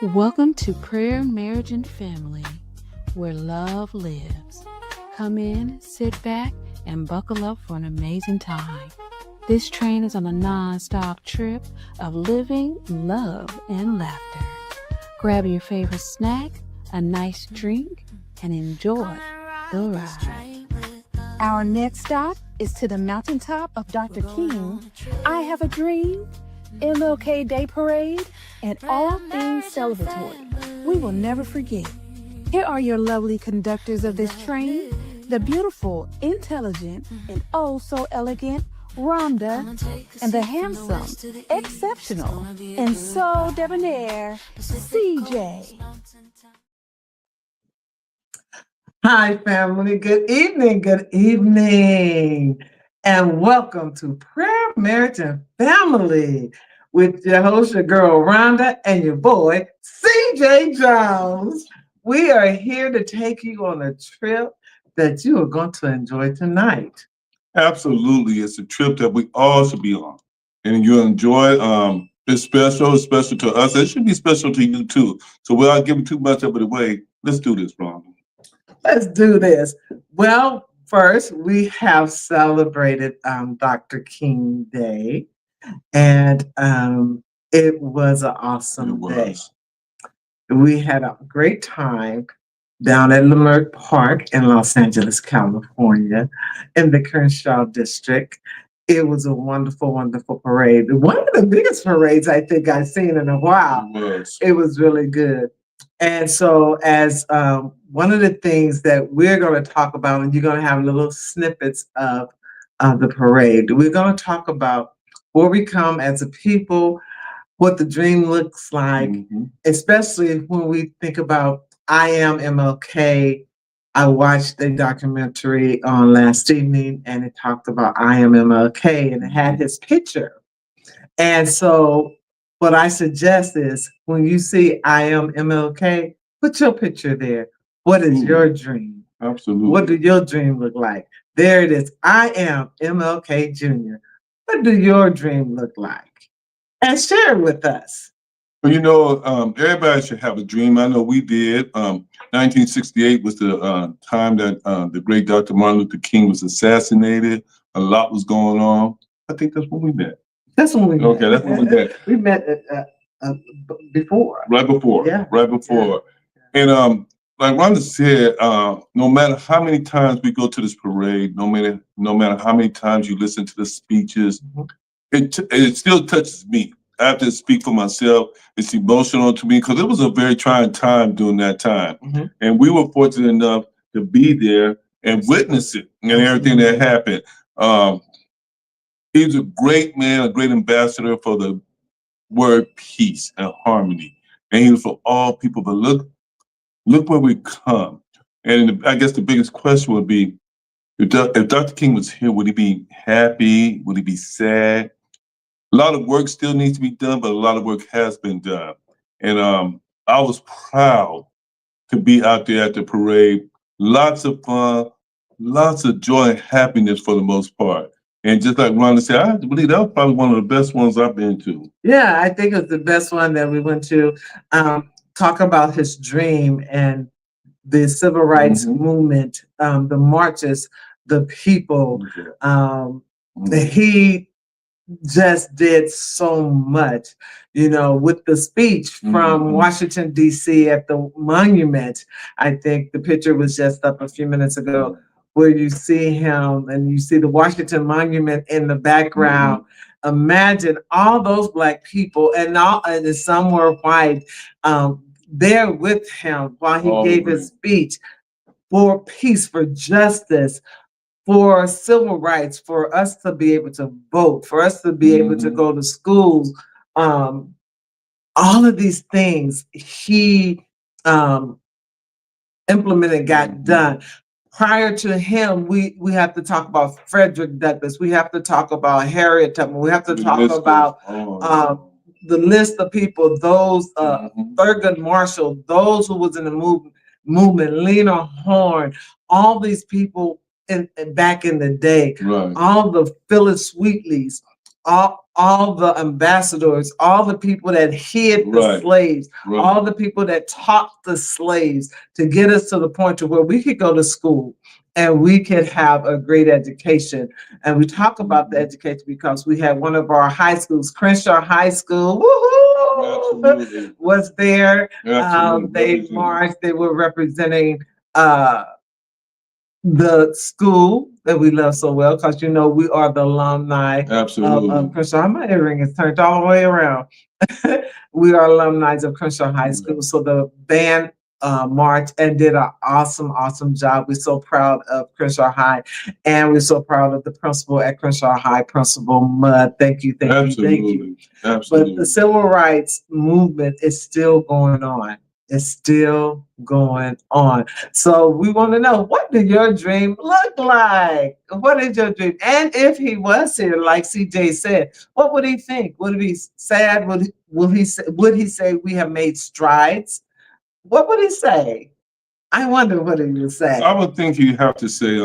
Welcome to Prayer, Marriage, and Family, where love lives. Come in, sit back, and buckle up for an amazing time. This train is on a non-stop trip of living, love, and laughter. Grab your favorite snack, a nice drink, and enjoy the ride. Our next stop is to the mountaintop of Dr. King. I Have a Dream, M.L.K. Day Parade, and all things celebratory. We will never forget. Here are your lovely conductors of this train, the beautiful, intelligent, and oh so elegant Rhonda, and the handsome, exceptional, and so debonair CJ. Hi, family. Good evening, and welcome to Prayer, Marriage, and Family with your host, your girl Rhonda, and your boy CJ Jones. We are here to take you on a trip that you are going to enjoy tonight. Absolutely. It's a trip that we all should be on. And you enjoy it's special to us. It should be special to you too. So without giving too much of it away, let's do this, Ron. Let's do this. Well, first, we have celebrated Dr. King Day, and it was an awesome day. We had a great time down at M.L.K Park in Los Angeles, California, in the Crenshaw district. It was a wonderful, wonderful parade. One of the biggest parades I think I've seen in a while. It was really good. And so, as one of the things that we're going to talk about, and you're going to have little snippets of the parade, we're going to talk about where we come as a people, what the dream looks like, especially when we think about I Am M.L.K. I watched a documentary on last evening, and it talked about I Am M.L.K. and it had his picture. And so what I suggest is when you see I Am M.L.K., put your picture there. What is your dream? Absolutely. What do your dream look like? There it is. I am M.L.K. Jr. What do your dream look like? And share it with us. Well, you know, everybody should have a dream. I know we did. 1968 was the time that the great Dr. Martin Luther King was assassinated. A lot was going on. I think that's when we met. That's when we met. Okay, that's when we met. We met before. Right before. Yeah. Right before. Yeah. And like Rhonda said, no matter how many times we go to this parade, no matter how many times you listen to the speeches, it still touches me. I have to speak for myself. It's emotional to me because it was a very trying time during that time. And we were fortunate enough to be there and witness it and everything that happened. He was a great man, a great ambassador for the word peace and harmony. And he was for all people. But look where we come. And I guess the biggest question would be, if Dr. King was here, would he be happy? Would he be sad? A lot of work still needs to be done, but a lot of work has been done. And I was proud to be out there at the parade. Lots of fun, lots of joy and happiness for the most part. And just like Rhonda said, I have to believe that was probably one of the best ones I've been to. Yeah, I think it was the best one that we went to. Talk about his dream and the civil rights movement, the marches, the people. He just did so much, you know, with the speech from Washington, D.C. at the monument. I think the picture was just up a few minutes ago where you see him and you see the Washington Monument in the background. Imagine all those Black people and some were white there with him while he gave his speech for peace, for justice, for civil rights, for us to be able to vote, for us to be able to go to schools. All of these things he implemented, got done. Prior to him, we have to talk about Frederick Douglass. We have to talk about Harriet Tubman. We have to talk about the list of people, those Thurgood Marshall, those who was in the movement, Lena Horne, all these people back in the day, all the Phyllis Wheatleys, all the ambassadors, all the people that hid the slaves, all the people that taught the slaves to get us to the point to where we could go to school and we could have a great education. And we talk about the education because we had one of our high schools, Crenshaw High School, woohoo, was there. They marched, they were representing the school that we love so well, because you know we are the alumni of Crenshaw. My earring is turned all the way around. We are alumni of Crenshaw High School. So the band marched and did an awesome job. We're so proud of Crenshaw High, and we're so proud of the principal at Crenshaw High, Principal Mudd. Thank you. Absolutely. But the civil rights movement is still going on. It's still going on. So we want to know, what did your dream look like? What is your dream? And if he was here, like CJ said, what would he think? Would he be sad? Would he say we have made strides? What would he say? I wonder what he would say. I would think he'd have to say,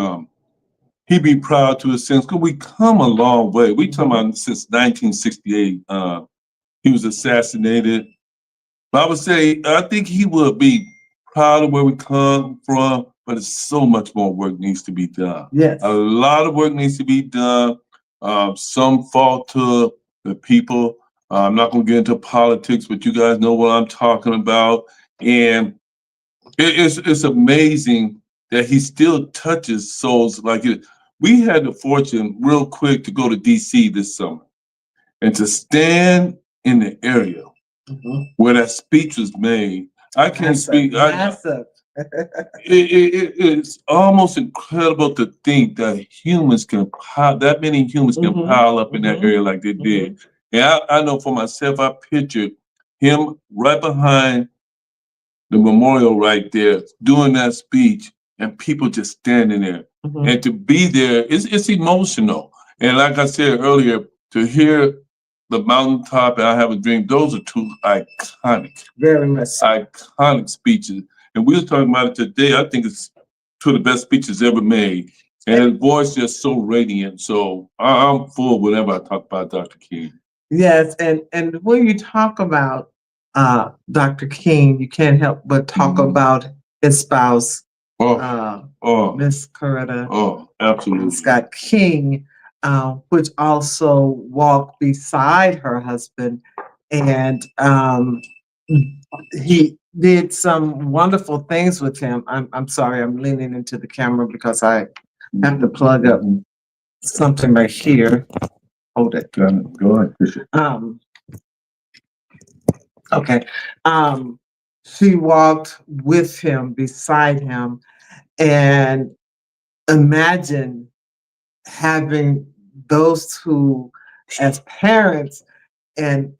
he'd be proud to a sense, because we come a long way. We talking about since 1968. He was assassinated. But I would say, I think he would be proud of where we come from, but it's so much more work needs to be done. Yes. A lot of work needs to be done. Some fault to the people. I'm not going to get into politics, but you guys know what I'm talking about. And it's amazing that he still touches souls like it. We had the fortune, real quick, to go to D.C. this summer and to stand in the area where that speech was made. I can't speak. It's almost incredible to think that that many humans can pile up in that area like they did. And I know for myself, I pictured him right behind the memorial right there, doing that speech, and people just standing there. And to be there, it's emotional. And like I said earlier, to hear the mountaintop and I Have a Dream, those are two iconic, very much iconic speeches. And we were talking about it today. I think it's two of the best speeches ever made. And his voice just so radiant. So I'm full whenever I talk about Dr. King. Yes, and when you talk about Dr. King, you can't help but talk about his spouse, Miss Coretta absolutely. Scott King, which also walked beside her husband, and he did some wonderful things with him. I'm sorry, I'm leaning into the camera because I have to plug up something right here. Hold it. Go ahead. Okay. She walked with him, beside him, and imagine having those two as parents, and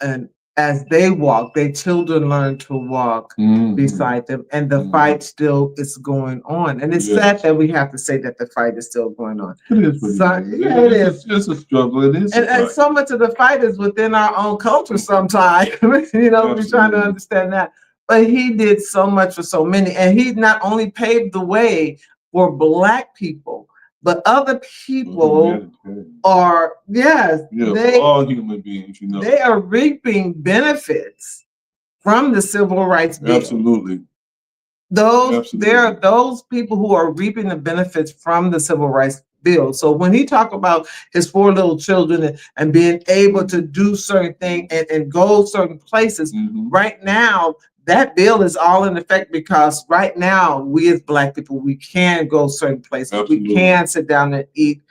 as they walk, their children learn to walk beside them, and the fight still is going on. And it's sad that we have to say that the fight is still going on. It is. It is. It's a struggle. It is. And so much of the fight is within our own culture sometimes. You know, we're trying to understand that. But he did so much for so many. And he not only paved the way for Black people, but other people are, they all human beings, you know. They are reaping benefits from the civil rights bill. Absolutely. There are those people who are reaping the benefits from the civil rights bill. So when he talked about his 4 little children and being able to do certain things and go certain places, right now, that bill is all in effect, because right now, we as Black people, we can go certain places. Absolutely. We can sit down and eat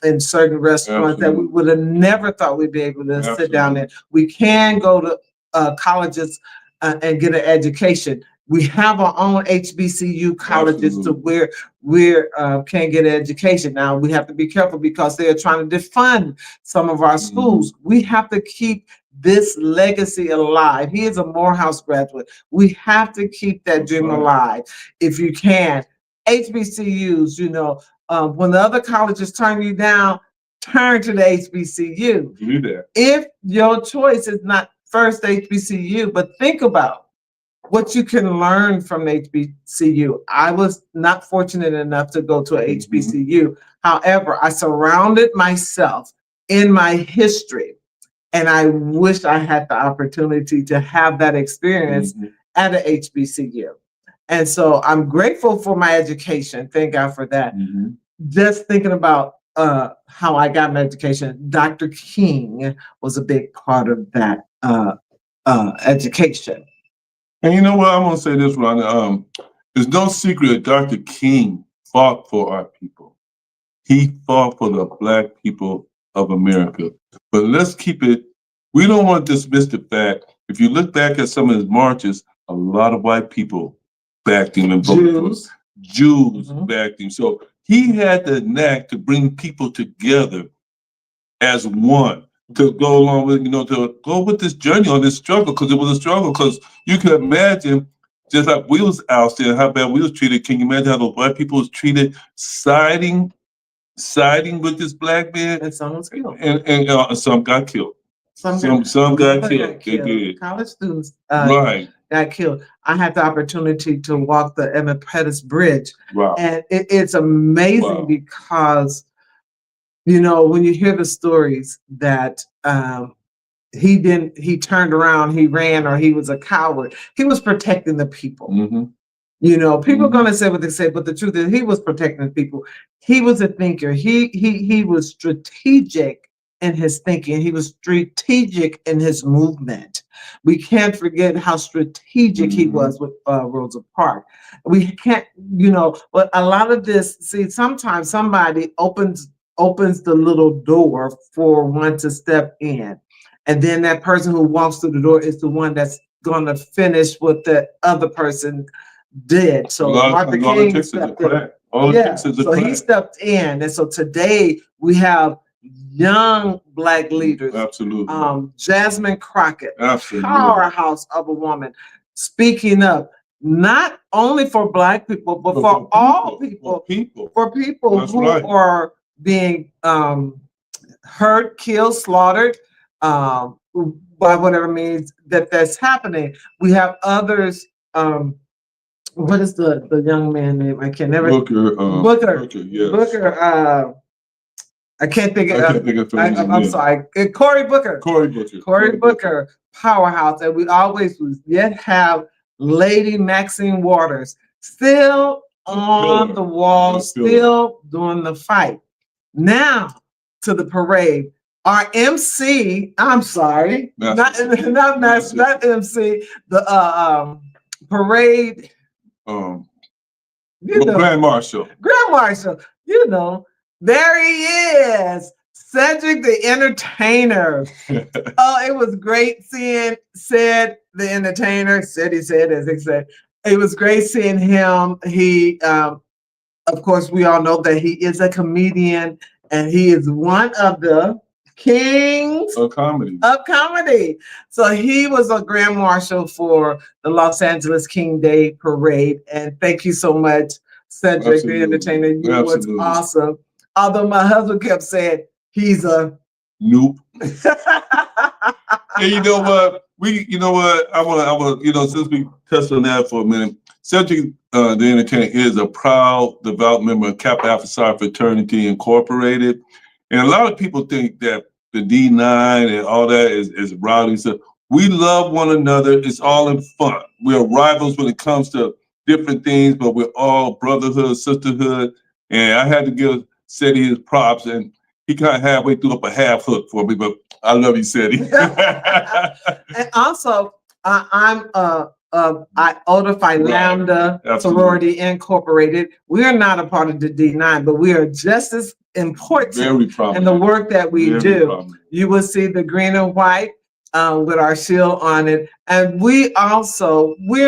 in certain restaurants that we would have never thought we'd be able to sit down in. We can go to colleges and get an education. We have our own HBCU colleges to where we can get an education. Now, we have to be careful because they are trying to defund some of our schools. We have to keep this legacy alive. He is a Morehouse graduate. We have to keep that dream alive if you can. HBCUs, you know, when the other colleges turn you down, turn to the HBCU. Do that. If your choice is not first HBCU, but think about what you can learn from HBCU. I was not fortunate enough to go to a HBCU. However, I surrounded myself in my history. And I wish I had the opportunity to have that experience at a HBCU. And so I'm grateful for my education. Thank God for that. Just thinking about how I got my education, Dr. King was a big part of that education. And you know what? I'm gonna say this, Ron. There's no secret that Dr. King fought for our people. He fought for the Black people of America. But let's keep it. We don't want to dismiss the fact. If you look back at some of his marches, a lot of white people backed him and voted for him. Jews backed him. So he had the knack to bring people together as one, to go along with, to go with this journey on this struggle, because it was a struggle. Because you can imagine, just like we was ousted and how bad we was treated. Can you imagine how those white people was treated, siding with this Black man? And some was killed. And some got killed. Some got killed. They did. College students Right. got killed. I had the opportunity to walk the M.L.K bridge. Wow. And it's amazing because, when you hear the stories that he turned around, he ran, or he was a coward, he was protecting the people. People are going to say what they say, but the truth is he was protecting people. He was a thinker. He was strategic in his thinking. He was strategic in his movement. We can't forget how strategic he was with Rosa Parks. We can't, but a lot of this, see, sometimes somebody opens the little door for one to step in. And then that person who walks through the door is the one that's going to finish what the other person did. So Martha King stepped in. So he stepped in. And so today we have young Black leaders. Absolutely. Jasmine Crockett, absolutely, powerhouse of a woman, speaking up, not only for Black people, but for all people. For people That's who are being hurt, killed, slaughtered, by whatever means that's happening. We have others. What is the young man name? I can never. Booker. Yes. Booker. I can't think of it. I'm sorry. Cory Booker. Cory Booker, powerhouse. And we always yet have Lady Maxine Waters still on the wall, still doing the fight. Now to the parade. Our MC, I'm sorry, not MC, the parade. Grand Marshal. There he is, Cedric the Entertainer. Oh, it was great seeing the Entertainer. He said, as he said, it was great seeing him. He, of course, we all know that he is a comedian, and he is one of the kings of comedy. So he was a grand marshal for the Los Angeles King Day Parade. And thank you so much, Cedric the Entertainer. You was awesome. Although my husband kept saying he's a noob. And you know what? I want to, since we touched on that for a minute, Cedric the Entertainer is a proud devout member of Kappa Alpha Psi Fraternity Incorporated. And a lot of people think that the D9 and all that is rowdy stuff. We love one another. It's all in fun. We're rivals when it comes to different things, but we're all brotherhood, sisterhood. And I had to give Ceddy his props, and he kind of halfway threw up a half hook for me, but I love you, Ceddy. And also, I'm Iota Phi Lambda Sorority Incorporated. We are not a part of the D9, but we are just as important in the work that we do. You will see the green and white with our shield on it. And we're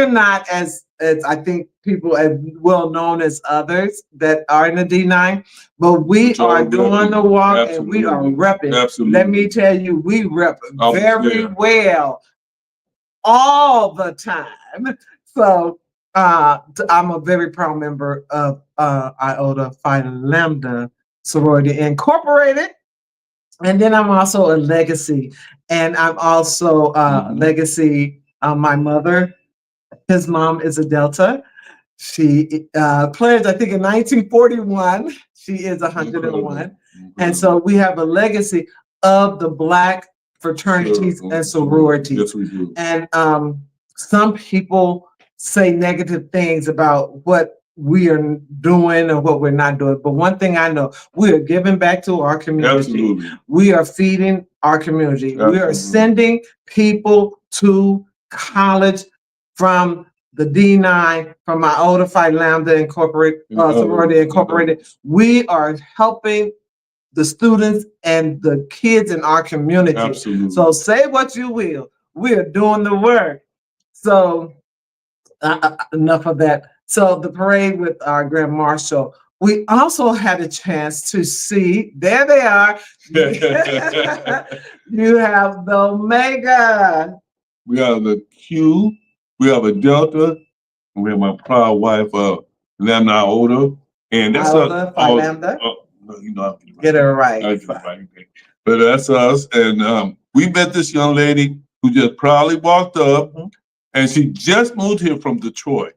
not as I think people as well known as others that are in the D9, but we are doing the walk and we are repping. Absolutely. Let me tell you, we rep very well all the time. So I'm a very proud member of Iota Phi Lambda Sorority Incorporated. And then I'm also a legacy. And I'm also legacy. My mother, his mom is a Delta. She pledged, I think, in 1941. She is 101. And so we have a legacy of the Black fraternities and sororities. Yes, we do. And some people say negative things about what we are doing and what we're not doing. But one thing I know, we are giving back to our community. Absolutely. We are feeding our community. We are sending people to college from the D9, from Iota Phi Lambda Incorporated, Sorority Incorporated. We are helping the students and the kids in our community. Absolutely. So say what you will, we are doing the work. So enough of that. So the parade with our Grand Marshal, we also had a chance to see, there they are. You have the Omega. We have the Q, we have a Delta, and we have my proud wife, Lambda Iota. And that's Phi Lambda. You know, get her right. I get it right. But that's us. And we met this young lady who just proudly walked up, and she just moved here from Detroit.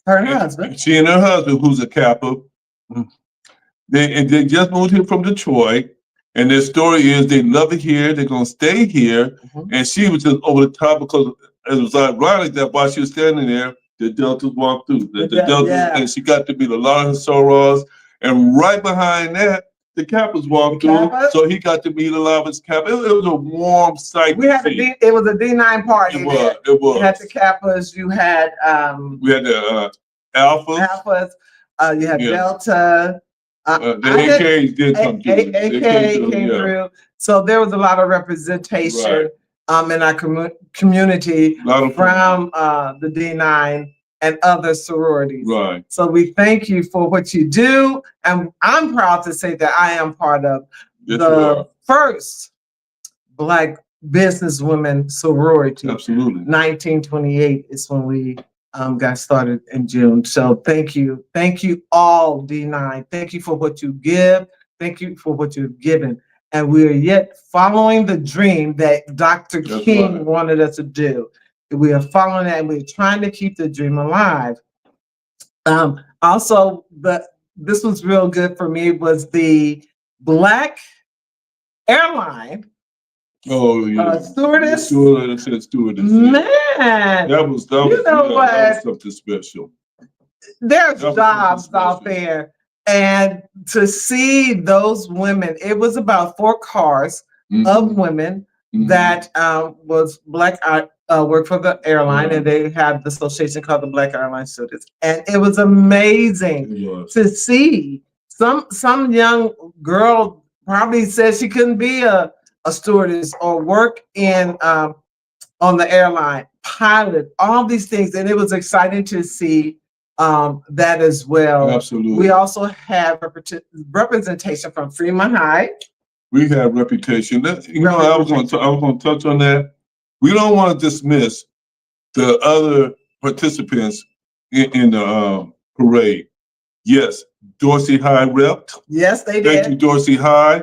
Her and husband. She and her husband, who's a Kappa. They just moved here from Detroit. And their story is they love it here. They're going to stay here. And she was just over the top because it was ironic that while she was standing there, the Deltas walked through. The Deltas, and she got to meet a lot of her sorors. And right behind that, the Kappas walked through. So he got to meet a lot of his Kappas. It was a warm sight. We had it was a D9 party. It was. You had the Kappas. You had we had the Alphas. You had Delta. The AKs did come through. AK came through. So there was a lot of representation in our community from the D9 and other sororities. Right. So we thank you for what you do. And I'm proud to say that I am part of the first Black businesswomen sorority. Absolutely. 1928 is when we got started in June. So thank you. Thank you all, D9. Thank you for what you give. Thank you for what you've given. And we are yet following the dream that Dr. King wanted us to do. We are following that, and we're trying to keep the dream alive. Also, this was real good for me, was the Black airline. Oh yeah, stewardess. Stewardess. Man, that was something special. There's jobs out there, and to see those women, it was about 4 cars of women that was Black. Worked for the airline, and they had the association called the Black Airline Students, and it was amazing to see some young girl probably said she couldn't be a stewardess or work in on the airline, pilot, all these things, and it was exciting to see that as well. Absolutely. We also have representation from Fremont High. We have reputation. I was going to touch on that. We don't want to dismiss the other participants in the parade. Yes, Dorsey High repped. Yes, they did. Thank you, Dorsey High.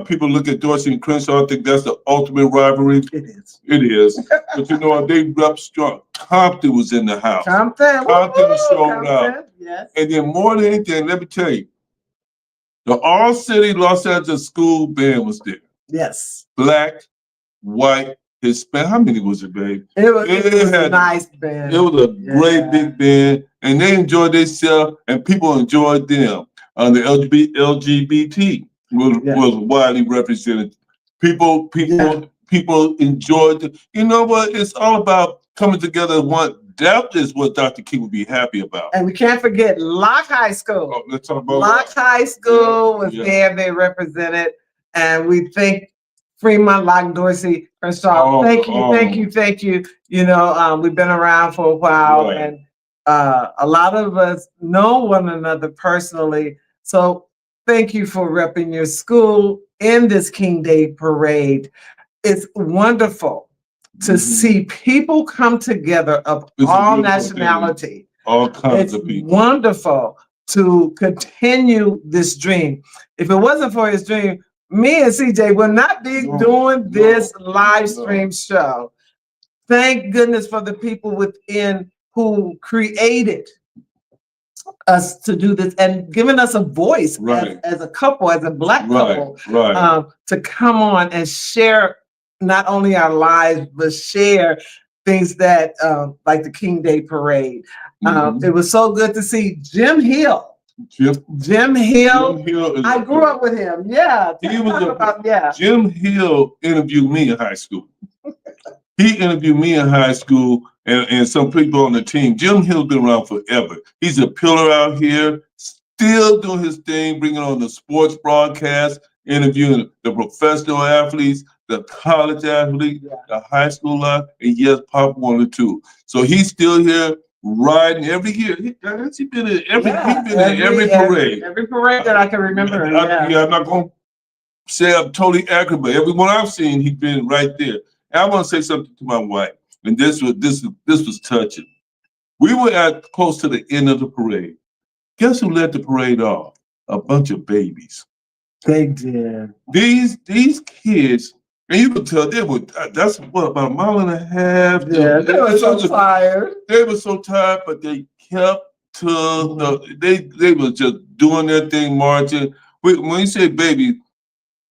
People look at Dorsey and Crenshaw, I think that's the ultimate rivalry. It is. It is. But you know, they rep strong. Compton was in the house. Compton showed up. Yes. And then more than anything, let me tell you, the All City Los Angeles School Band was there. Yes. Black, white, Hispanic. How many was it, babe? It was a nice band. It was a great big band, and they enjoyed themselves, and people enjoyed them. The LGBT was widely represented. People enjoyed it. You know what? It's all about coming together. That is what Dr. King would be happy about. And we can't forget Locke High School. Oh, let's talk about Locke High School was there. They represented, and we thank Fremont, Locke, Dorsey, Crenshaw. Thank you. You know, we've been around for a while, and a lot of us know one another personally. So thank you for repping your school in this King Day parade. It's wonderful to see people come together of all nationality. All kinds of people. It's wonderful to continue this dream. If it wasn't for his dream, me and CJ will not be doing this live stream show. Thank goodness for the people within who created us to do this and giving us a voice Right. as a couple, as a Black Right, couple, right. to come on and share not only our lives, but share things that, like the King Day Parade. It was so good to see Jim Hill. Jim Hill. Jim Hill is I grew up with him. Yeah. He was yeah. Jim Hill interviewed me in high school. He interviewed me in high school and some people on the team. Jim Hill's been around forever. He's a pillar out here, still doing his thing, bringing on the sports broadcast, interviewing the professional athletes, the college athletes, the high school life, and yes, Pop wanted too. So he's still here riding every year. He's been in every parade. Every parade that I can remember. I'm not going to say I'm totally accurate, but everyone I've seen, he's been right there. And I want to say something to my wife, and this was touching. We were close to the end of the parade. Guess who led the parade off? A bunch of babies. They did. These kids, and you could tell they were. That's what, about a mile and a half. Yeah, they were so tired. They were so tired, but they kept to they were just doing their thing, marching. When you say baby,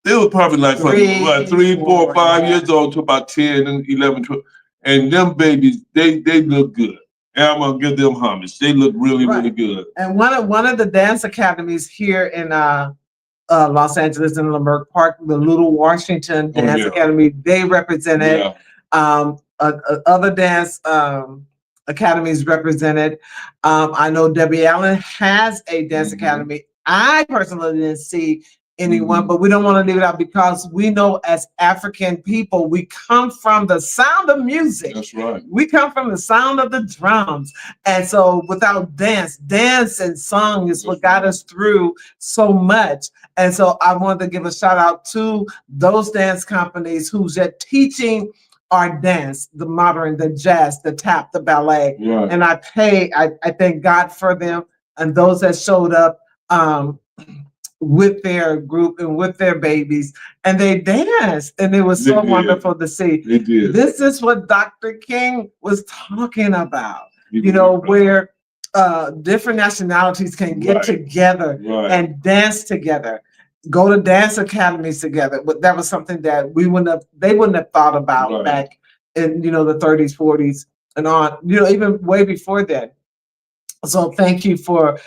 they were probably like from 3, 4, 5 years old to about 10 and 11, 12. And them babies, they look good. And I'm gonna give them homage. They look really, really good. And one of the dance academies here in Los Angeles in Leimert Park, the Little Washington Dance Academy, they represented. Other dance academies represented. I know Debbie Allen has a dance academy. I personally didn't see anyone, but we don't want to leave it out because we know as African people, we come from the sound of music. That's right. We come from the sound of the drums. And so without dance and song is what got us through so much. And so I wanted to give a shout out to those dance companies who's just teaching our dance, the modern, the jazz, the tap, the ballet. Right. And I thank God for them and those that showed up with their group and with their babies, and they danced, and it was so wonderful to see. They did. This is what Dr. King was talking about, where different nationalities can get together and dance together, go to dance academies together. But that was something that they wouldn't have thought about back in, the 30s, 40s and on, even way before that. So thank you for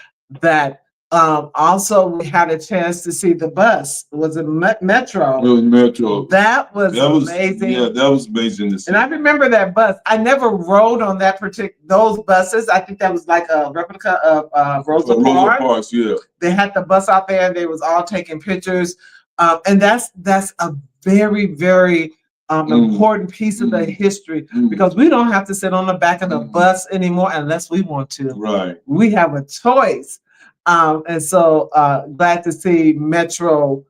that. Also, we had a chance to see the bus. Was it Metro? It was Metro. That was amazing. Yeah, that was amazing to see. And I remember that bus. I never rode on those buses. I think that was like a replica of Rosa Parks. Yeah. They had the bus out there, and they was all taking pictures. And that's a very, very important piece of the history because we don't have to sit on the back of the bus anymore unless we want to. Right. We have a choice. And so glad to see Metro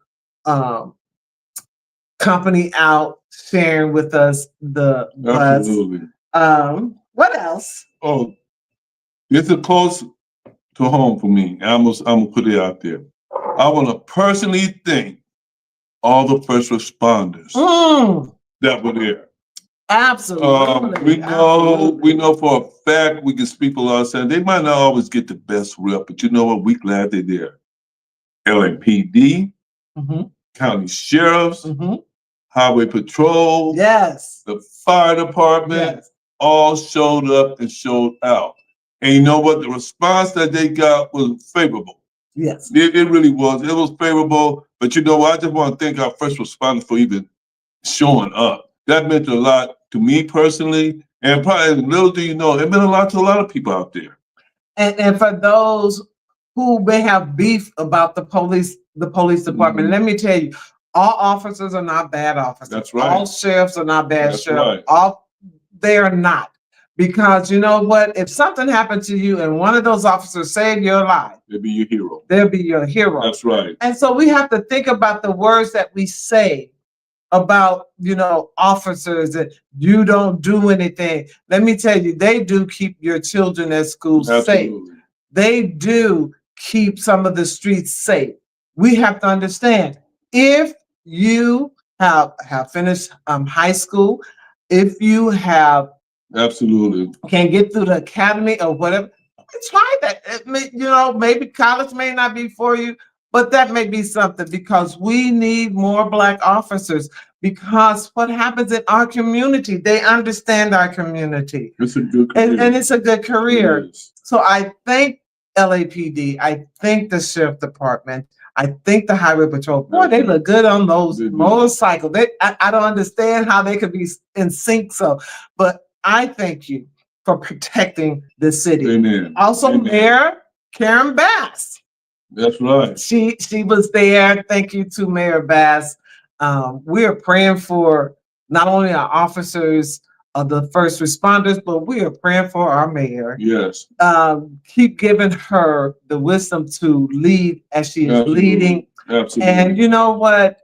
company out sharing with us the bus. Absolutely. What else? Oh, this is close to home for me. I'm gonna put it out there. I want to personally thank all the first responders that were there. Absolutely. We know for a fact we can speak for a lot of sense. They might not always get the best rep, but you know what? We glad they're there. LAPD, county sheriffs, highway patrol, the fire department, all showed up and showed out. And you know what? The response that they got was favorable. Yes. It really was. It was favorable. But you know what? I just want to thank our first responders for even showing up. That meant a lot to me personally, and probably little do you know, it meant a lot to a lot of people out there. And for those who may have beef about the police department, let me tell you, all officers are not bad officers. That's right. All sheriffs are not bad sheriffs. Right. They are not. Because you know what? If something happened to you and one of those officers saved your life, they'll be your hero. They'll be your hero. That's right. And so we have to think about the words that we say about, officers that you don't do anything. Let me tell you, they do keep your children at school safe. They do keep some of the streets safe. We have to understand, if you have finished high school, if you have can't get through the academy or whatever, try that. Maybe college may not be for you, but that may be something because we need more Black officers because what happens in our community, they understand our community. It's a good career. And it's a good career. Yes. So I thank LAPD. I thank the Sheriff Department. I think the Highway Patrol. Boy, they look good on those motorcycles. I don't understand how they could be in sync. But I thank you for protecting the city. Amen. Also, Amen. Mayor Karen Bass. That's right. She was there. Thank you to Mayor Bass. We are praying for not only our officers, the first responders, but we are praying for our mayor. Yes. Keep giving her the wisdom to lead as she is leading. Absolutely. And you know what?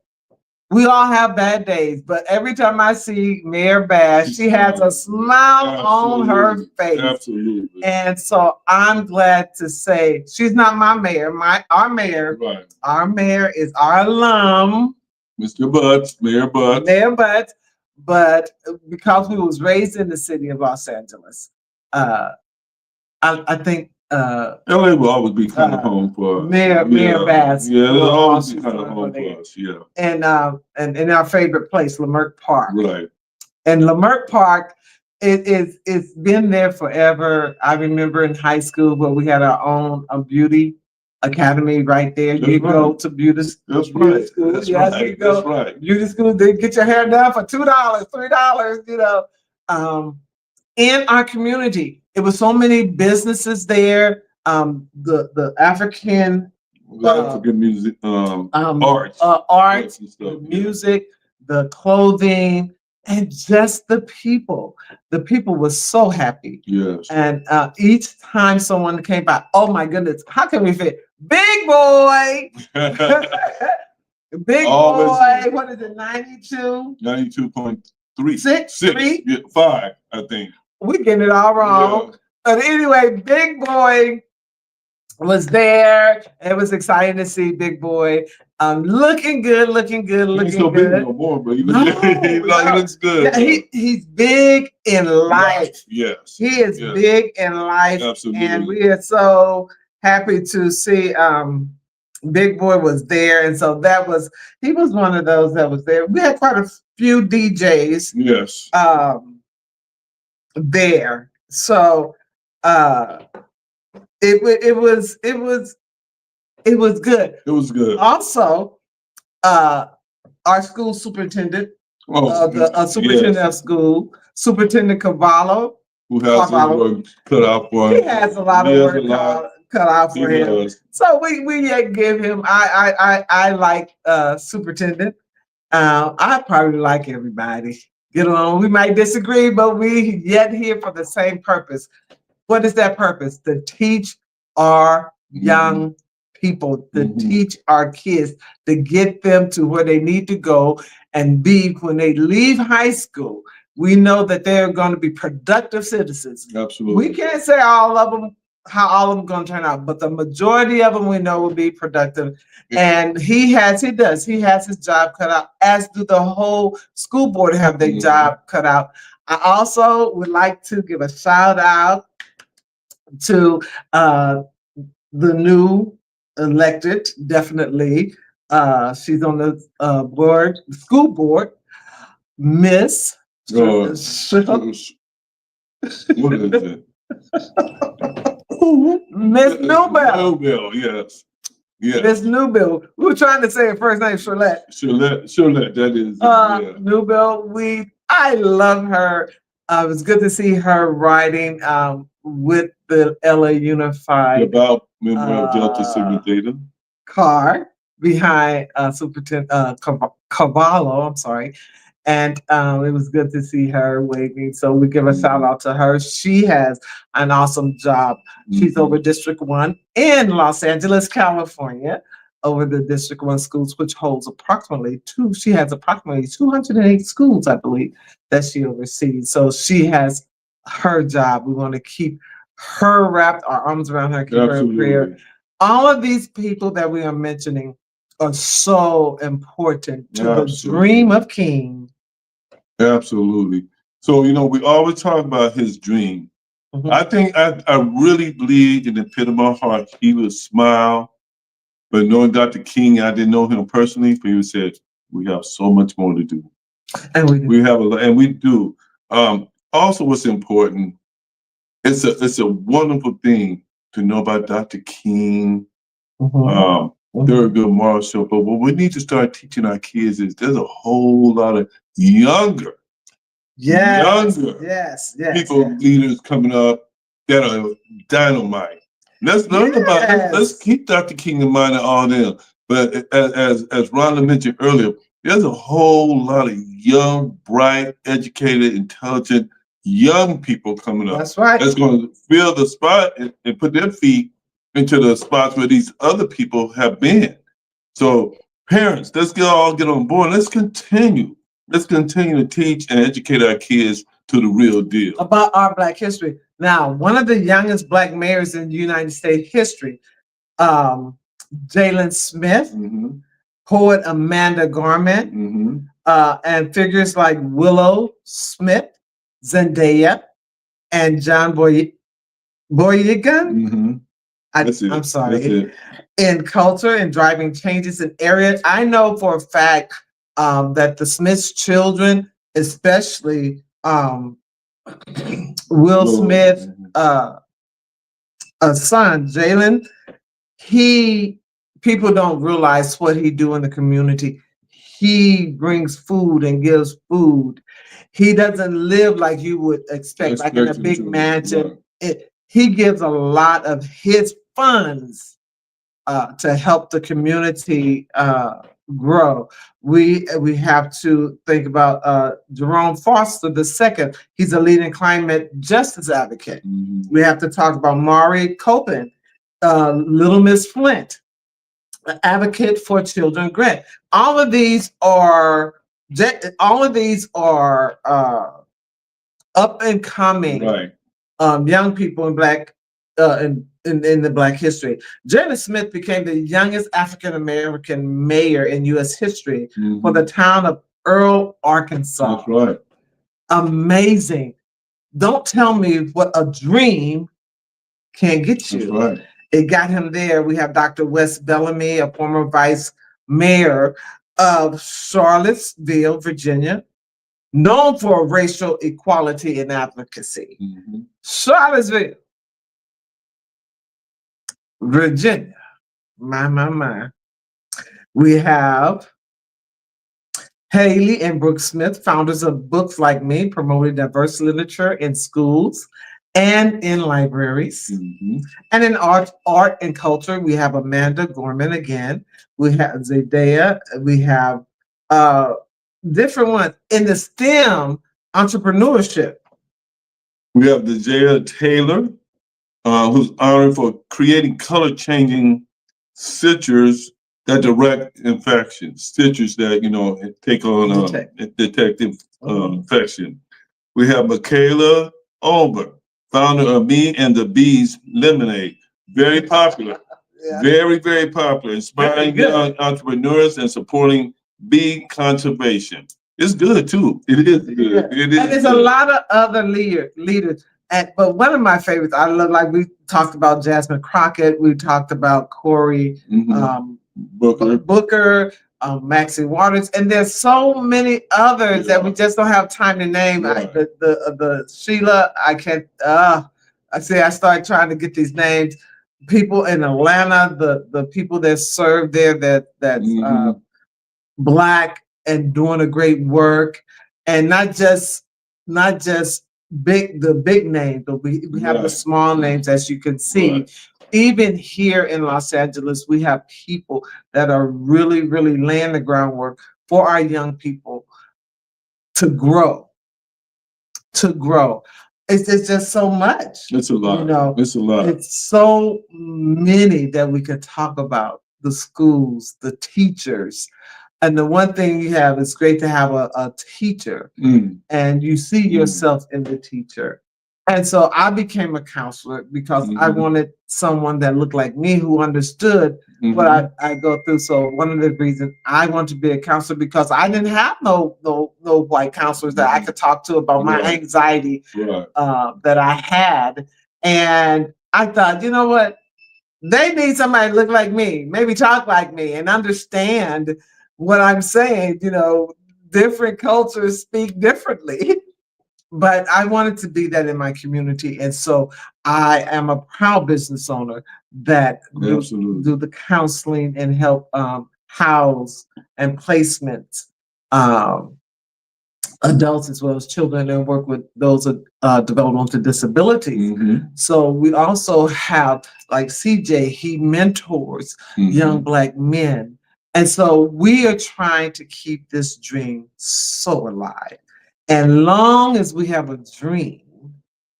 We all have bad days, but every time I see Mayor Bass, she has a smile on her face. Absolutely. And so I'm glad to say she's not my mayor. Our mayor, right. Our mayor is our alum, Mr. Butts, Mayor Butts. Mayor Butts. But because we was raised in the city of Los Angeles, I think LA will always be kind of home for us. Mayor Bass. Yeah, it'll always be kind of home for us. Yeah. And in our favorite place, M.L.K Park. Right. And M.L.K Park, it's been there forever. I remember in high school where we had our own beauty academy right there. You go to beauty school. That's right. You go beauty school. They get your hair done for $2, $3. In our community, it was so many businesses there. The African music, arts, and stuff, the music, the clothing, and just the people. The people were so happy. Yes. And each time someone came by, oh my goodness, how can we fit? Big boy. Big boy. What is it? 92? 92.3. 6? 3? 5, I think. We're getting it all wrong. Yeah. But anyway, Big Boy was there. It was exciting to see Big Boy. Looking good. He's so big no more, but he looks good. Yeah, he's big in life. Yes. He is big in life. Absolutely. And we are so happy to see Big Boy was there. And so he was one of those that was there. We had quite a few DJs. Yes. There. So it was good. It was good. Also, our school superintendent, the superintendent of school, Superintendent Cavallo, who has his work cut out for him. He has a lot of work cut out for him. So we yet give him. I like superintendent. I probably like everybody. We might disagree, but we yet here for the same purpose. What is that purpose? To teach our young people, to teach our kids, to get them to where they need to go and be when they leave high school. We know that they're going to be productive citizens. Absolutely. We can't say all of them, how all of them going to turn out, but the majority of them we know will be productive. And he has his job cut out, as do the whole school board have their job cut out. I also would like to give a shout out to the new elected, definitely. She's on the school board, Miss. What is it? Miss Newbell. Newbell, yes. Miss Newbell. We were trying to say her first name, Charlotte. Charlotte, that is. Newbell, I love her. It was good to see her riding with the LA Unified. About member of Delta Sigma Theta. Car behind Superintendent Cavallo, I'm sorry. And it was good to see her waving. So we give a shout out to her. She has an awesome job. She's over District 1 in Los Angeles, California, over the District 1 schools, which holds she has approximately 208 schools, I believe, that she oversees. So she has her job. We want to keep her wrapped, our arms around her, keep her in prayer. All of these people that we are mentioning are so important to the dream of King. Absolutely. So, we always talk about his dream, I think I really believe in the pit of my heart he would smile. But knowing Dr. King, I didn't know him personally, but he said, we have so much more to do. And we do. We have a lot, and we do. Also, what's important, it's a wonderful thing to know about Dr. King, Thurgood Marshall. But what we need to start teaching our kids is there's a whole lot of younger people, leaders coming up that are dynamite. Let's learn about. Let's keep Dr. King in mind and all them. But as Rhonda mentioned earlier, there's a whole lot of young, bright, educated, intelligent young people coming up. That's right. That's going to fill the spot and put their feet into the spots where these other people have been. So parents, let's all get on board. Let's continue. Let's continue to teach and educate our kids to the real deal about our Black history. Now, one of the youngest Black mayors in United States history, Jalen Smith, poet Amanda Gorman, and figures like Willow Smith, Zendaya, and John Boyega. I'm sorry. In culture and driving changes in areas. I know for a fact that the Smiths' children, especially Will Smith, a son, Jalen, people don't realize what he do in the community. He brings food and gives food. He doesn't live like you would expect, like in a big mansion. He gives a lot of his funds to help the community grow. We have to think about Jerome Foster II. He's a leading climate justice advocate. We have to talk about Maury Copen, Little Miss Flint, an advocate for children grant. All of these are up and coming young people in Black in the Black history. Jalen Smith became the youngest African American mayor in U.S. history for the town of Earl, Arkansas. That's right. Amazing. Don't tell me what a dream can get you. That's right. It got him there. We have Dr. Wes Bellamy, a former vice mayor of Charlottesville, Virginia, known for racial equality and advocacy. Charlottesville, Virginia. My. We have Haley and Brooke Smith, founders of Books Like Me, promoting diverse literature in schools and in libraries. And in art and culture, we have Amanda Gorman again. We have Zendaya. We have different ones. In the STEM entrepreneurship, we have Dejaya Taylor, who's honored for creating color-changing stitchers that direct infections, stitchers that take on detect infection. We have Michaela Olber, founder of Me and the Bees Lemonade, very popular, very, very popular, inspiring young entrepreneurs and supporting bee conservation. It's good too. It is good. It is. And there's a lot of other leaders. But one of my favorites, I love, like we talked about Jasmine Crockett, we talked about Corey Booker, Maxine Waters, and there's so many others that we just don't have time to name. The Sheila, I can't. I started trying to get these names. People in Atlanta, the people that serve there that's Black and doing a great work, and not just the big names, but we have the small names, as you can see. Even here in Los Angeles, we have people that are really, really laying the groundwork for our young people to grow. It's just so much. It's a lot. It's a lot. It's so many that we could talk about. The schools, the teachers. And the one thing you have, it's great to have a teacher, and you see yourself in the teacher. And so I became a counselor because I wanted someone that looked like me who understood what I go through. So one of the reasons I want to be a counselor because I didn't have no white counselors that I could talk to about my anxiety that I had. And I thought, you know what? They need somebody to look like me, maybe talk like me, and understand what I'm saying. You know, different cultures speak differently. But I wanted to be that in my community. And so I am a proud business owner that do the counseling and help house and placement adults as well as children and work with those developmental disabilities. So we also have like CJ, he mentors young Black men. And so we are trying to keep this dream so alive. And long as we have a dream,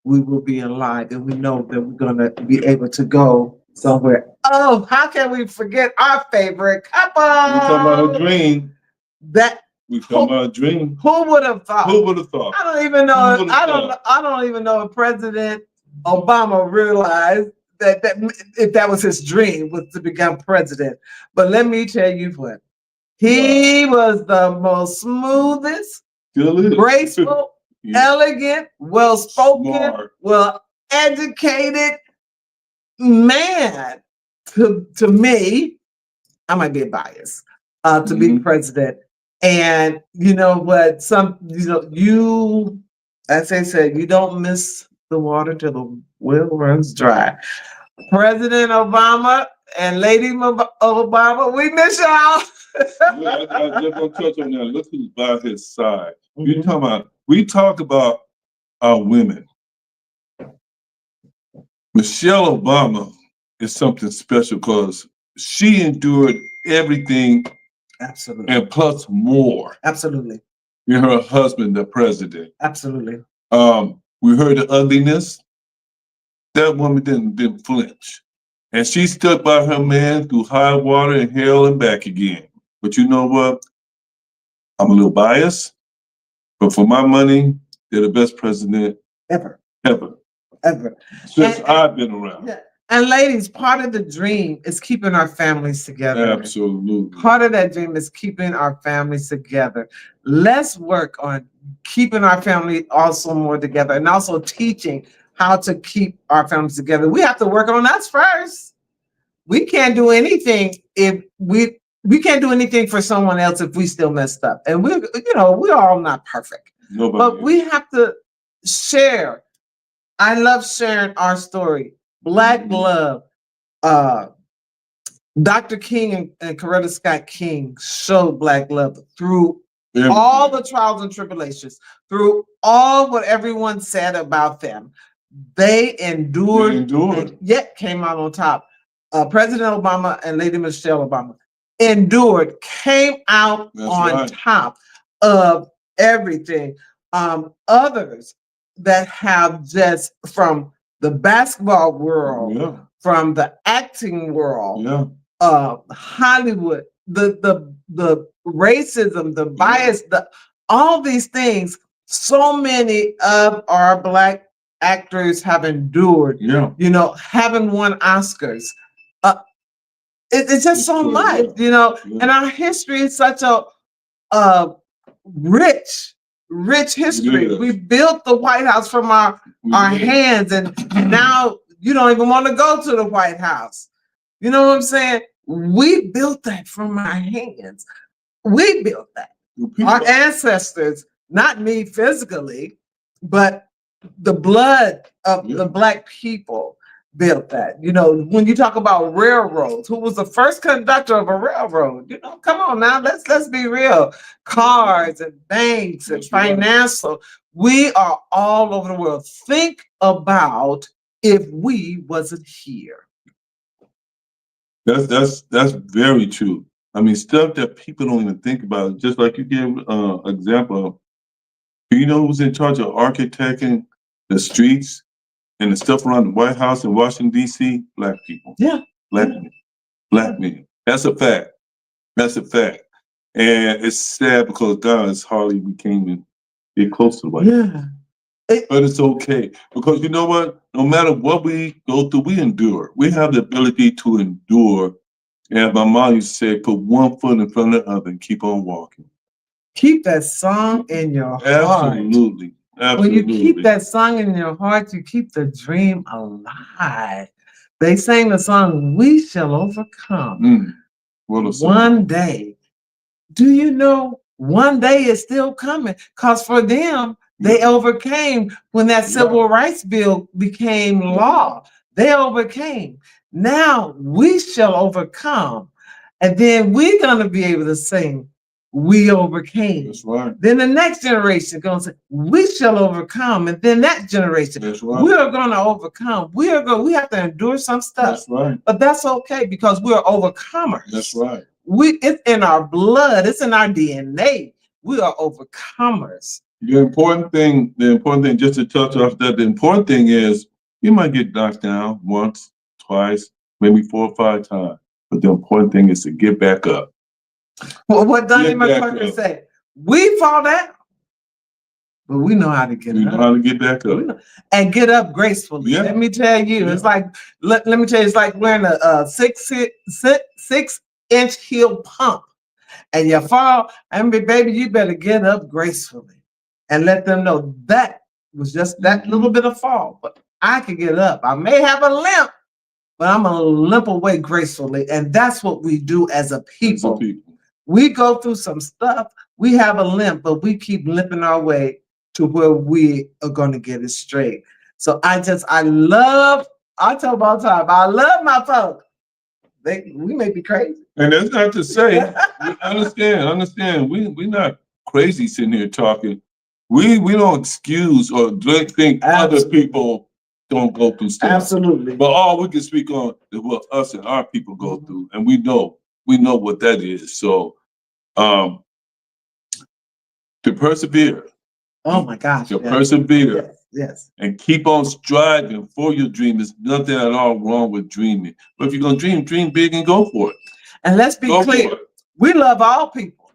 we will be alive and we know that we're going to be able to go somewhere. Oh, how can we forget our favorite couple? We talking about a dream. That we talking about a dream. Who would have thought? Who would have thought? I don't even know. I don't even know if President Obama realized that if that was his dream was to become president. But let me tell you what, he was the most smoothest, graceful, elegant, well-spoken, well-educated man to me. I might be biased to be president. And you know what? You, as they said, you don't miss the water till the well runs dry. President Obama and Lady Obama, we miss y'all. I just want to touch on that. Look who's by his side. You talking about? We talk about our women. Michelle Obama is something special because she endured everything. Absolutely. And plus more. Absolutely. You're her husband, the president. Absolutely. We heard the ugliness. That woman didn't flinch. And she stuck by her man through high water and hell and back again. But you know what? I'm a little biased, but for my money, they're the best president ever. Since I've been around. Yeah. And ladies, part of the dream is keeping our families together. Absolutely. Part of that dream is keeping our families together. Let's work on keeping our family also more together and also teaching how to keep our families together. We have to work on us first. We can't do anything if we can't do anything for someone else if we still messed up. And we're all not perfect. Nobody but is. We have to share. I love sharing our story. Black love. Dr. King and Coretta Scott King showed Black love through all the trials and tribulations, through all what everyone said about them. They endured. And yet came out on top. President Obama and Lady Michelle Obama endured, came out on top of everything. Others that have just from the basketball world, from the acting world, Hollywood, the racism, the bias, all these things. So many of our Black actors have endured. Haven't won Oscars. It's just so much, and our history is such a rich history. We built the White House from our hands, and now you don't even want to go to the White House. You know what I'm saying? We built that from our hands. We built that. Our ancestors, not me physically, but the blood of the Black people built that. When you talk about railroads, who was the first conductor of a railroad? Come on now, let's be real. Cars and banks and financial. We are all over the world. Think about if we wasn't here. That's very true. I mean, stuff that people don't even think about. Just like you gave example of, do you know who's in charge of architecting the streets and the stuff around the White House in Washington, D.C.? Black people. Yeah. Black men. That's a fact. That's a fact. And it's sad because guys hardly became get close to the White House. But it's okay because you know what? No matter what we go through, we endure. We have the ability to endure. And my mom used to say, put one foot in front of the other and keep on walking. Keep that song in your heart. Absolutely. When you keep that song in your heart, you keep the dream alive. They sang the song, "We Shall Overcome." What a song. One day. Do you know one day is still coming? Because for them, they overcame when that civil rights bill became law. They overcame. Now we shall overcome. And then we're going to be able to sing, "We overcame." That's right. Then the next generation going to say, "We shall overcome." And then that generation, That's right. we are going to overcome. We have to endure some stuff. That's right. But that's okay because we're overcomers. That's right. It's in our blood, it's in our DNA. We are overcomers. The important thing, just to touch off that, the important thing is you might get knocked down once, twice, maybe 4 or 5 times. But the important thing is to get back up. Well, what Donnie McClurkin said, we fall down, but we know how to get up. We know how to get back up. And get up gracefully. Yeah. Let me tell you, it's like, let me tell you, it's like wearing a 6-inch heel pump. And you fall, and baby, you better get up gracefully and let them know that was just that little bit of fall. But I can get up. I may have a limp, but I'm gonna limp away gracefully. And that's what we do as a people. We go through some stuff, we have a limp, but we keep limping our way to where we are gonna get it straight. So I tell them all the time, I love my folks. We may be crazy. And that's not to say, understand. We're not crazy sitting here talking. We don't excuse or think other people don't go through stuff. Absolutely. But all we can speak on is what us and our people go through. And we know what that is. So to persevere. Oh my gosh. To persevere. Yes. And keep on striving for your dream. There's nothing at all wrong with dreaming. But if you're going to dream big and go for it. And let's be clear. We love all people.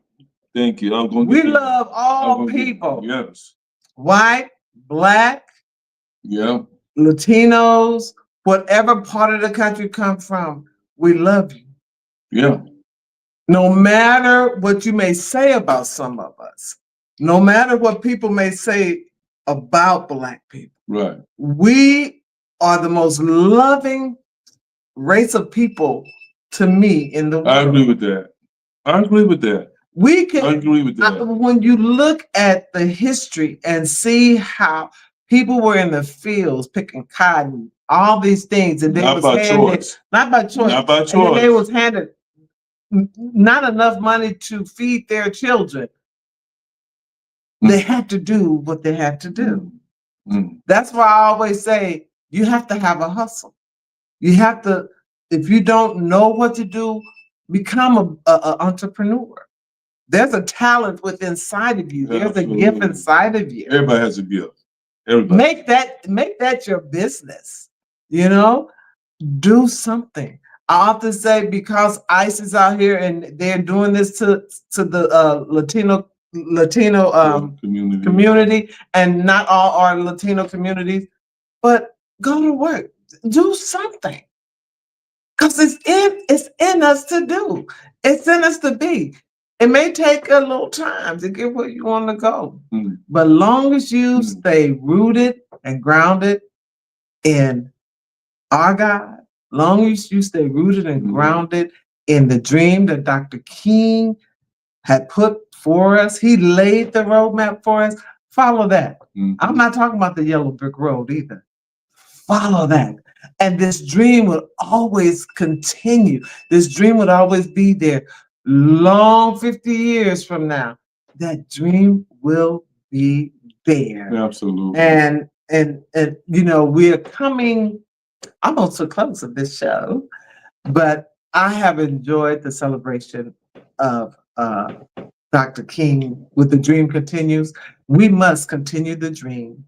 Thank you. We love all people. Yes. White, Black, Latinos, whatever part of the country you come from, we love you. Yeah. No matter what you may say about some of us, no matter what people may say about Black people. Right. We are the most loving race of people to me in the world. I agree with that. I agree with that. When you look at the history and see how people were in the fields picking cotton, all these things, and they not by choice. And they was handed not enough money to feed their children. They had to do what they had to do. That's why I always say you have to have a hustle. You have to, if you don't know what to do, become an entrepreneur. There's a talent within inside of you. There's a gift inside of you. Everybody has a gift. Everybody. Make that your business. Do something. I often say because ICE is out here and they're doing this to the Latino community, and not all are Latino communities, but go to work, do something, because it's in us to do. It's in us to be. It may take a little time to get where you want to go, but long as you stay rooted and grounded in our God, long as you stay rooted and grounded in the dream that Dr. King had put for us, he laid the roadmap for us. Follow that. I'm not talking about the yellow brick road either. Follow that. And this dream will always continue. This dream would always be there. Long 50 years from now, that dream will be there. Absolutely. And we're coming almost to close of this show, but I have enjoyed the celebration of Dr. King with The Dream Continues. We must continue the dream.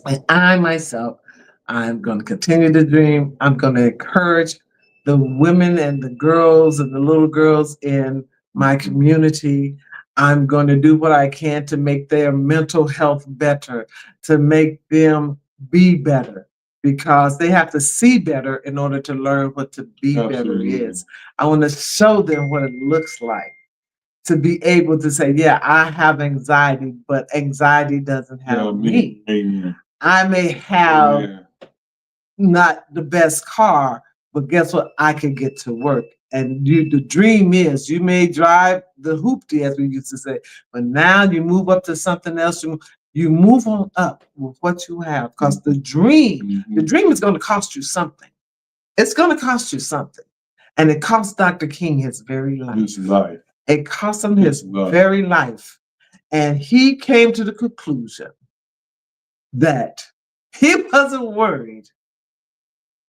And I myself, I'm going to continue the dream. I'm going to encourage the women and the girls and the little girls in my community. I'm going to do what I can to make their mental health better, to make them be better, because they have to see better in order to learn what to be better is. I want to show them what it looks like to be able to say, yeah, I have anxiety, but anxiety doesn't have me. Amen. I may have not the best car, but guess what? I can get to work. And the dream is you may drive the hoopty, as we used to say, but now you move up to something else. You move on up with what you have, because the dream is going to cost you something. It's going to cost you something. And it cost Dr. King his very life. His life. It cost him his very life. And he came to the conclusion that he wasn't worried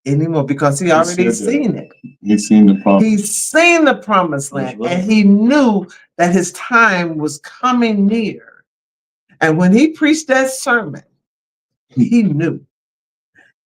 anymore, because he already seen it. He's seen the promise. He's seen the promised land, and he knew that his time was coming near. And when he preached that sermon, he knew.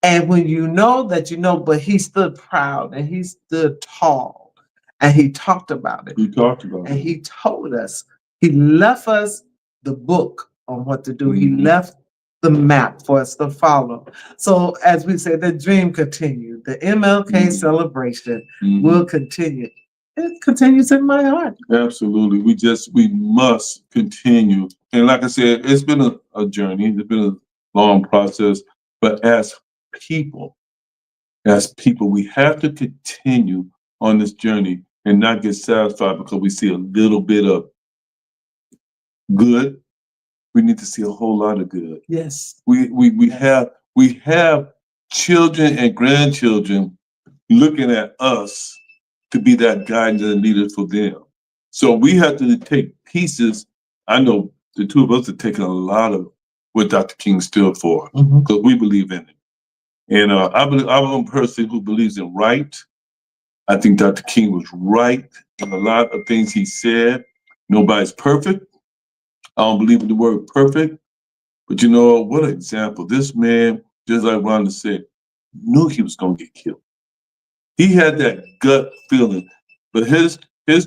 And when you know that you know, but he stood proud and he stood tall, and he talked about it. He talked about and he told us, he left us the book on what to do. He left the map for us to follow. So as we say, the dream continued. The M.L.K. celebration will continue. It continues in my heart. Absolutely. We must continue. And like I said, it's been a journey. It's been a long process. But as people, we have to continue on this journey and not get satisfied because we see a little bit of good. We need to see a whole lot of good. Yes. We have children and grandchildren looking at us to be that guidance and leader for them. So we have to take pieces. I know the two of us have taken a lot of what Dr. King stood for, because we believe in it. And I'm a person who believes in right. I think Dr. King was right in a lot of things he said. Nobody's perfect. I don't believe in the word perfect, but you know, what an example. This man, just like Rhonda said, knew he was going to get killed. He had that gut feeling, but his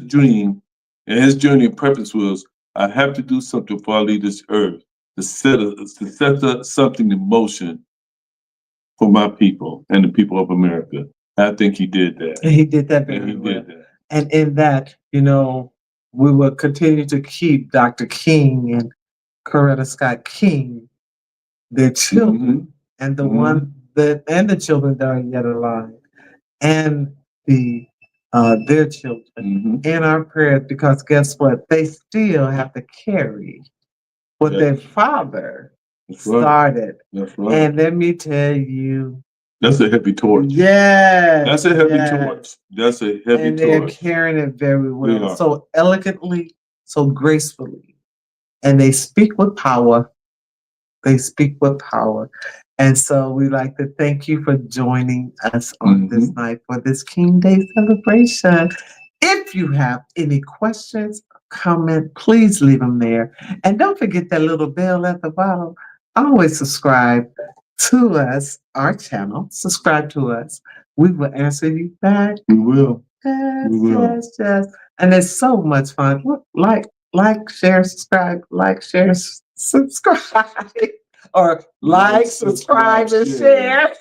dream and his journey and purpose was, I have to do something before I leave this earth to set up something in motion for my people and the people of America. I think he did that. And he did that very well. And in that, you know, we will continue to keep Dr. King and Coretta Scott King, their children, and the one and the children that are yet alive, and their children in our prayers, because guess what? They still have to carry what their father started. That's right. And let me tell you, that's a heavy torch. Yes. That's a heavy torch. That's a heavy torch. And they're carrying it very well. So elegantly, so gracefully. And they speak with power. They speak with power. And so we'd like to thank you for joining us on this night for this King Day celebration. If you have any questions, comment, please leave them there. And don't forget that little bell at the bottom. Always subscribe to us, our channel. Subscribe to us. We will answer you back. We will. Yes, yes. And it's so much fun. Like, share, subscribe, subscribe. Or like, subscribe, and share.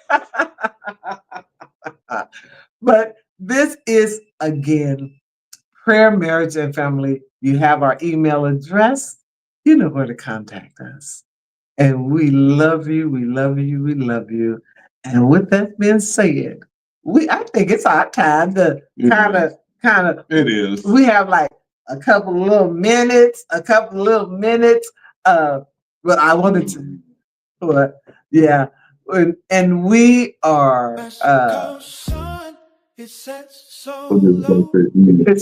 But this is, again, Prayer, Marriage, and Family. You have our email address. You know where to contact us. And we love you, we love you, we love you. And with that being said, I think it's our time to kind of. It is. We have like a couple little minutes. But I wanted to. But yeah, and we are. It's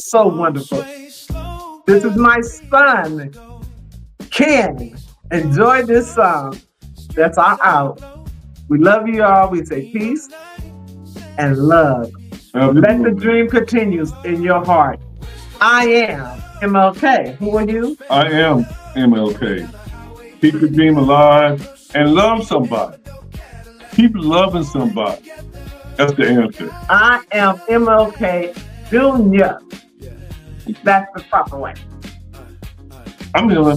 so wonderful. This is my son, Ken. Enjoy this song. That's our out. We love you all. We say peace and love. Let the dream continues in your heart. I am M.L.K. Who are you? I am M.L.K. Keep the dream alive and love somebody. Keep loving somebody. That's the answer. I am M.L.K. Jr. That's the proper way. I'm gonna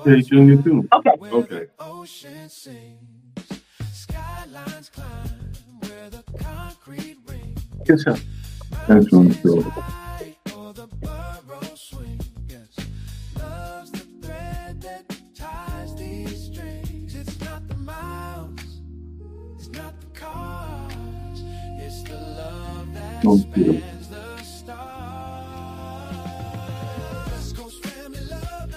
say Junior too. Okay. Okay. Ocean sings, skylines climb where the concrete rings. Good job. That's Junior too. High or the burrows swing. Yes, love's the thread that ties these strings. It's not the miles, it's not the cars, it's the love that Okay. spans the stars. West Coast family love,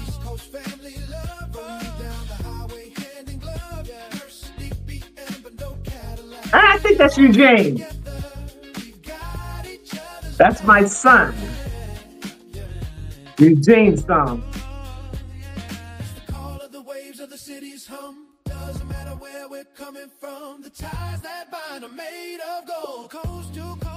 East Coast family love. Rolling down the highway hand in glove. Mercy BM but no Cadillac. I think that's Eugene. We've got each other's That's my son. Eugene's song. call of the waves of the city's hum. Doesn't matter where we're coming from. The ties that bind are made of gold. Coast to coast.